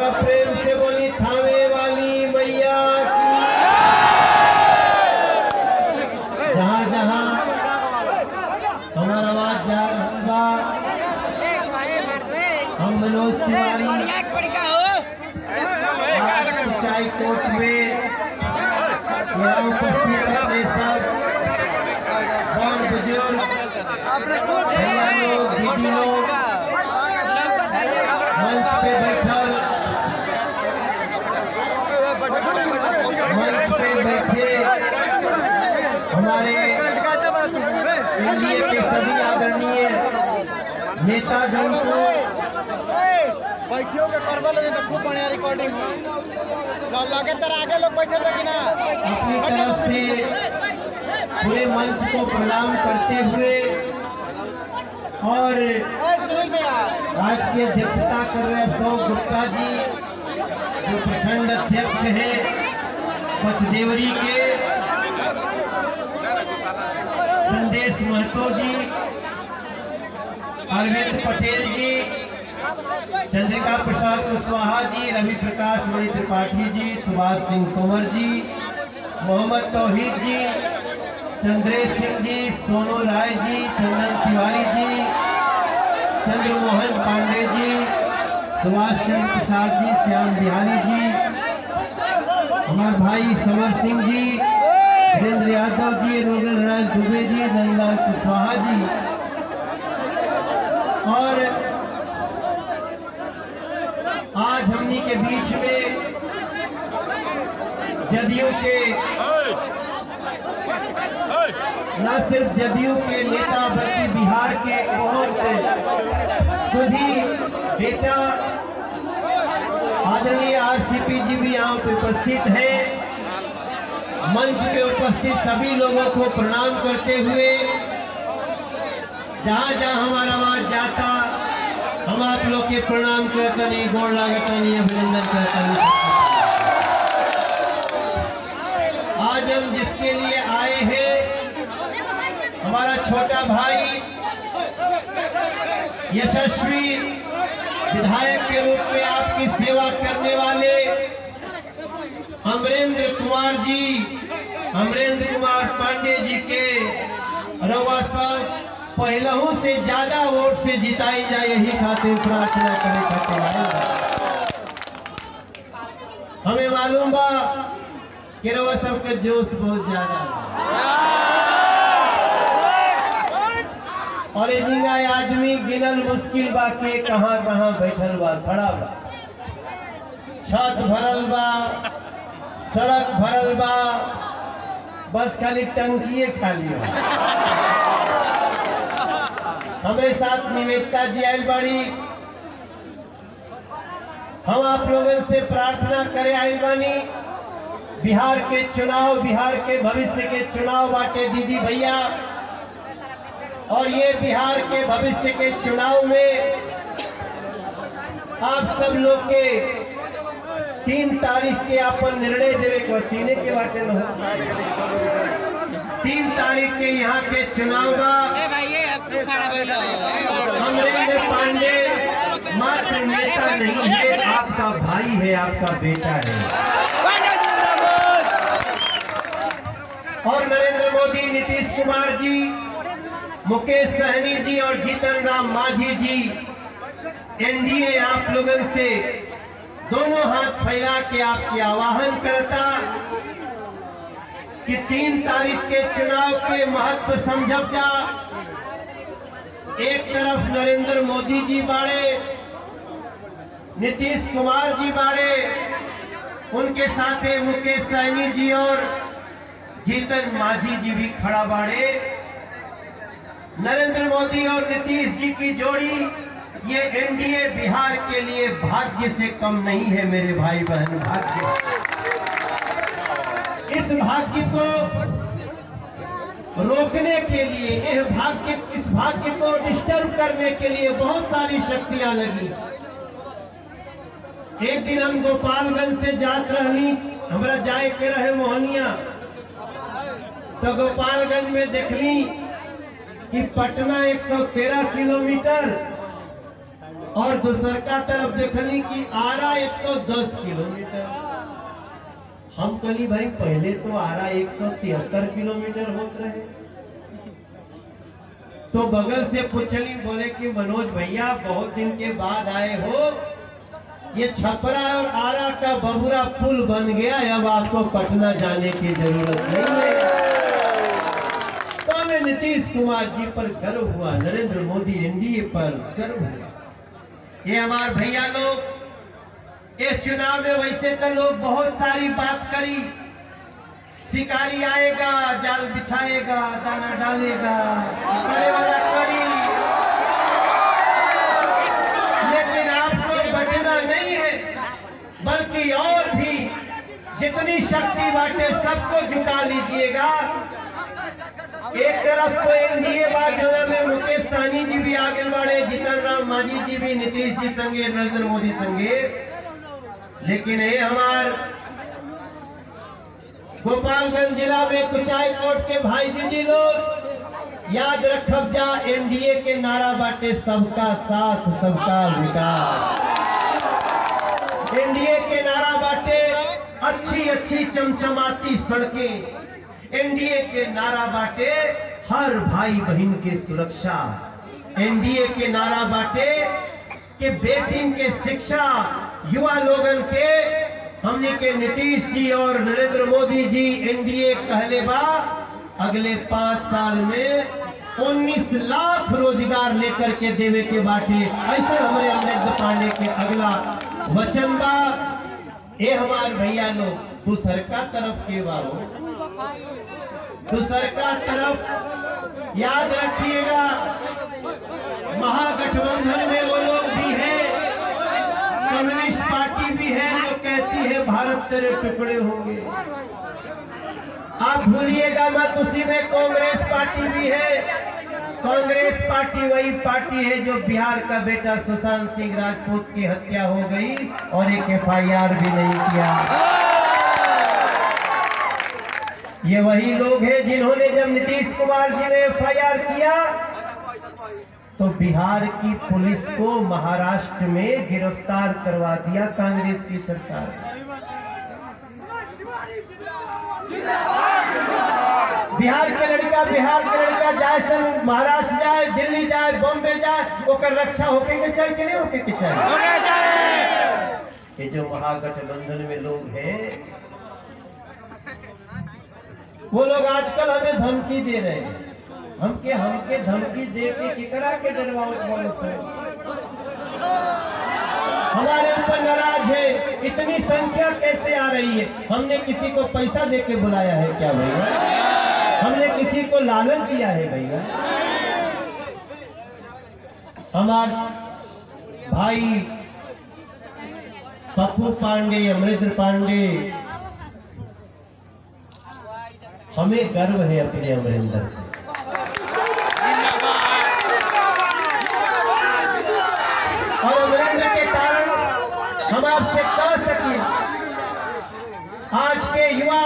जरा प्रेम से बोली थामे वाली मैया की। जहाँ जहाँ हमारा आवाज जा रहा, हम मनोज तिवारी ऊंचाई कोर्ट में यहाँ उपस्थित अपने सब और बुजुर्ग दीदी लोग मंच पे बैठल, मंच पे बैठे हमारे एनडीए के सभी आदरणीय नेता जन को बैठियो के करबा लगे तो खूब बढ़िया रिकॉर्डिंग लगे तर आगे लोग बैठे लगे ना। अपनी तरफ से पूरे मंच को प्रणाम करते हुए और आज की अध्यक्षता कर रहे सौ गुप्ता जी जो प्रखंड अध्यक्ष हैं पचदेवरी के, संदेश महतो जी, अरविंद पटेल जी, चंद्रिका प्रसाद कुशवाहा जी, रवि प्रकाश मणि त्रिपाठी जी, सुभाष सिंह तोमर जी, मोहम्मद तौहीद जी, चंद्रेश सिंह जी, सोनू राय जी, चंदन तिवारी जी, चंद्रमोहन पांडे जी, सुभाष चंद्र प्रसाद जी, श्याम बिहारी जी, हमारे भाई समर सिंह जी, वीरेंद्र यादव जी, रोगन नारायण दुबे जी, नंदलाल कुशवाहा जी और आज हमनी के बीच में जदयू के न सिर्फ जदयू के नेता बल्कि बिहार के बहुत सभी नेता आदरणीय आरसीपी जी भी यहाँ पे उपस्थित हैं। मंच पे उपस्थित सभी लोगों को प्रणाम करते हुए जहाँ जहाँ हमारा आवाज जाता हम आप लोग के प्रणाम करता नहीं, गोड़ लागता नहीं, अभिनंदन करता नहीं। आज हम जिसके लिए आए हैं हमारा छोटा भाई यशस्वी विधायक के रूप में आपकी सेवा करने वाले अमरेंद्र कुमार जी, अमरेंद्र कुमार पांडे जी के रवा साहब पहलू से ज्यादा वोट से जिताई जाए यही खातिर प्रार्थना करे खातिर हमें मालूम बा कि रवा सबके जोश बहुत ज्यादा और ये जिंगा आदमी गिनल मुश्किल बा के कहां कहां बैठल बा, खड़ा बा, छत भरल बा, सड़क भरल बा, बस खाली टंकिए खाली बा। हमें साथ निवेदिता जी आयल बाड़ी, हम आप लोगों से प्रार्थना करे आयल बानी। बिहार के चुनाव, बिहार के भविष्य के चुनाव बाटे दीदी भैया, और ये बिहार के भविष्य के चुनाव में आप सब लोग के 3 तारीख के अपन निर्णय देवे को, 3 के बाटे में 3 तारीख के यहाँ के चुनाव का अमरेंद्र पांडे मात्र नेता नहीं है, आपका भाई है, आपका बेटा है। और नरेंद्र मोदी, नीतीश कुमार जी, मुकेश सहनी जी और जीतन राम मांझी जी एनडीए आप लोगों से दोनों हाथ फैला के आपके आह्वान करता कि 3 तारीख के चुनाव के महत्व समझब जा। एक तरफ नरेंद्र मोदी जी बाड़े, नीतीश कुमार जी बाड़े, उनके साथ मुकेश सहनी जी और जीतन मांझी जी भी खड़ा बाड़े। नरेंद्र मोदी और नीतीश जी की जोड़ी ये एनडीए बिहार के लिए भाग्य से कम नहीं है मेरे भाई बहन। भाग्य, इस भाग्य को रोकने के लिए, इस भाग्य को डिस्टर्ब करने के लिए बहुत सारी शक्तियां लगी। एक दिन हम गोपालगंज से जात रहनी, हमरा जाए के रहे मोहनिया, तो गोपालगंज में देखली कि पटना 113 किलोमीटर और दूसर का तरफ देखली कि आरा 110 किलोमीटर। हम कली भाई पहले तो आरा 173 किलोमीटर होते रहे। तो बगल से पूछली, बोले कि मनोज भैया बहुत दिन के बाद आए हो, ये छपरा और आरा का बबुरा पुल बन गया, अब आपको पटना जाने की जरूरत नहीं है। तो हमें नीतीश कुमार जी पर गर्व हुआ, नरेंद्र मोदी एनडीए पर गर्व हुआ। ये हमारे भैया लोग इस चुनाव में वैसे तो लोग बहुत सारी बात करी, शिकारी आएगा, जाल बिछाएगा, दाना डालेगा, करे वाला करी, लेकिन आपको बचना नहीं है, बल्कि और भी जितनी शक्ति बांटे सबको जुटा लीजिएगा। एक तरफ तो एनडीए बात में मुकेश सहनी जी भी आगे बढ़े, जीतन राम मांझी जी भी नीतीश जी संगे, नरेंद्र मोदी संगे, लेकिन ये हमार गोपालगंज जिला में कुचाई कोट के भाई दीदी लोग याद रखब जा, एनडीए के नारा बाटे सबका साथ सबका विकास। एनडीए के नारा बाटे अच्छी अच्छी चमचमाती सड़कें, एनडीए के नारा बाटे हर भाई बहन की सुरक्षा, एनडीए के नारा बाटे के बेटिन के शिक्षा, युवा लोगन के हमने के नीतीश जी और नरेंद्र मोदी जी एनडीए कहले बा अगले 5 साल में 19 लाख रोजगार लेकर के देवे के बाटे। ऐसे हमारे अमरेंद्र पांडे के अगला वचन बा। ये हमारे भैया लोग दूसर का तरफ के बाबू, दूसर का तरफ याद रखिएगा, महागठबंधन में वो लोग भी हैं, कम्युनिस्ट पार्टी भी है जो कहती है भारत तेरे टुकड़े होंगे। आप भूलिएगा मत, उसी में कांग्रेस पार्टी भी है। कांग्रेस पार्टी वही पार्टी है जो बिहार का बेटा सुशांत सिंह राजपूत की हत्या हो गई और एक एफआईआर भी नहीं किया। ये वही लोग हैं जिन्होंने जब नीतीश कुमार जी ने एफआईआर किया तो बिहार की पुलिस को महाराष्ट्र में गिरफ्तार करवा दिया कांग्रेस की सरकार। बिहार के लड़का जाए सर महाराष्ट्र जाए, दिल्ली जाए, बॉम्बे जाए, ओकर रक्षा होके के चाहिए कि नहीं होके के चाहिए। ये जो महागठबंधन में लोग हैं वो लोग आजकल हमें धमकी दे रहे हैं, हमके धमकी दे के किकरा के डरवाओ बोलो सर, हमारे ऊपर नाराज है, इतनी संख्या कैसे आ रही है? हमने किसी को पैसा दे के बुलाया है क्या भैया? हमने किसी को लालच दिया है भैया? हमारे भाई पप्पू पांडे, अमरेंद्र पांडे, हमें गर्व है अपने अमरेंद्र पर। और अमरेंद्र के कारण हम आपसे कह सके, आज के युवा,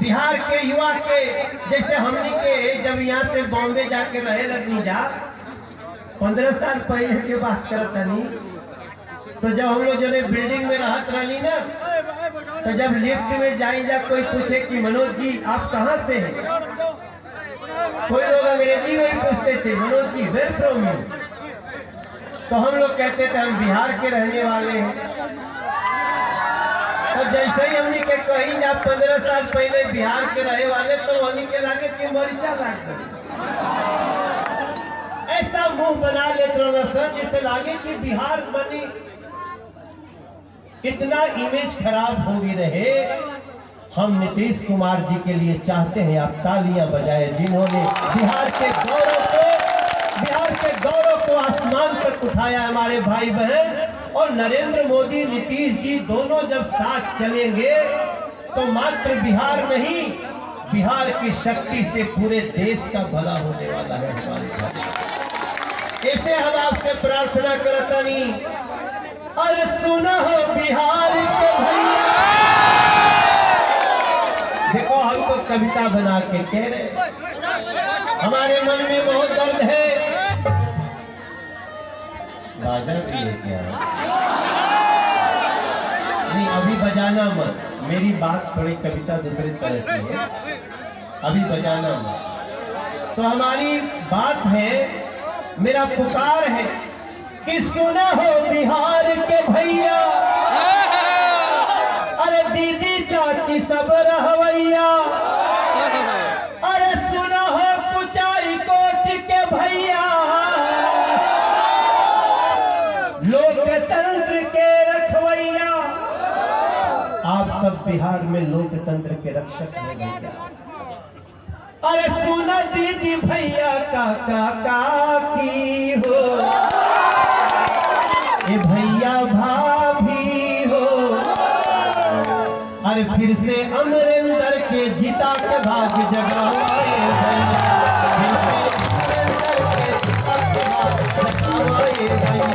बिहार के युवा के जैसे हमने के जब यहाँ से बॉम्बे जाके रहे लगनी जा 15 साल पहले की बात करता नहीं, तो जब हम लोग जो बिल्डिंग में रहत रही ना, तो जब लिफ्ट में जाई जा कोई पूछे कि मनोज जी आप कहाँ से हैं, कोई लोग अंग्रेजी में ही पूछते थे Manoj ji where from you, तो हम लोग कहते थे हम बिहार के रहने वाले हैं। तो जैसे ही हमने के कहीं जा 15 साल पहले बिहार के रहे वाले, तो हमने के लागे कि मरीचा लाग गई, ऐसा मुंह बना लेते सर जिसे लागे कि बिहार बनी, इतना इमेज खराब हो भी रहे। हम नीतीश कुमार जी के लिए चाहते हैं आप तालियां बजाएं, जिन्होंने बिहार के गौरव को आसमान तक उठाया हमारे भाई बहन। और नरेंद्र मोदी, नीतीश जी दोनों जब साथ चलेंगे तो मात्र बिहार नहीं, बिहार की शक्ति से पूरे देश का भला होने वाला है हमारे भाई। ऐसे हम आपसे प्रार्थना करता नहीं, अरे सुना हो बिहार के भैया, देखो हमको कविता बना के कह रहे, हमारे मन में बहुत दर्द है। बाजा भी लेके आए। नहीं अभी बजाना मत, मेरी बात थोड़ी कविता दूसरी तरह की है, अभी बजाना मत। तो हमारी बात है, मेरा पुकार है कि सुना हो बिहार के भैया, अरे दीदी चाची सब रहवैया, अरे सुना हो कुचाई कोट के भैया, लोकतंत्र के रखवैया। आप सब बिहार में लोकतंत्र के रक्षक हैं भैया। अरे सुना दीदी भैया काका काकी हो, ए भैया भाभी हो, अरे फिर से अमरिंदर के जीता के भाग जगाए भैया, फिर से अमरिंदर के जीता के भाग जगाए भैया।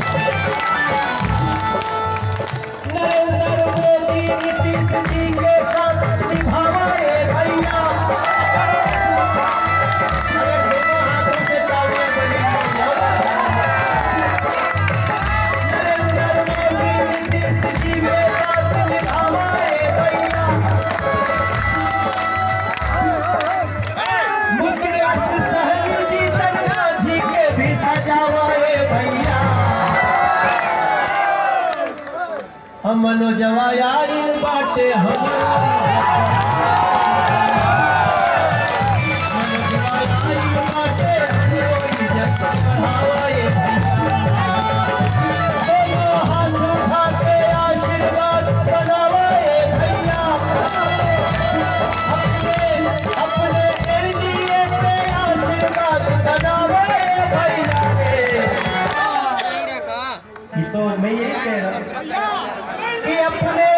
नरेंद्र मोदी नीतीश जी के साथ निभाए भैया, मनोजवा यारी बाटे आशीर्वाद बनावाए भैया, अपने एनडीए पे आशीर्वाद बनावाए भैया। तो मैं ये कह रहा कि अपने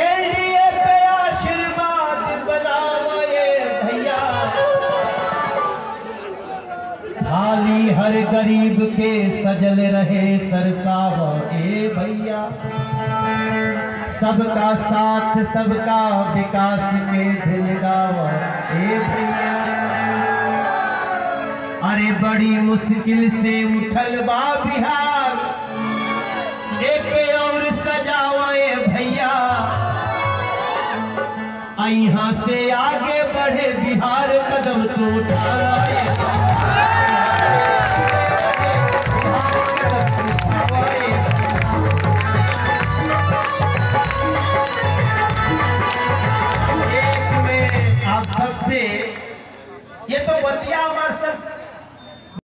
एनडीए पे आशीर्वाद बनावे भैया, थाली हर गरीब के सजल रहे सरसावा ए भैया, सबका साथ सबका विकास के धुन गावा ए भैया। अरे बड़ी मुश्किल से उठल बा बिहार, एक और सजावे भैया, यहाँ से आगे बढ़े बिहार कदम तो उठाए। एक में आप सबसे ये तो बतिया हमारे सब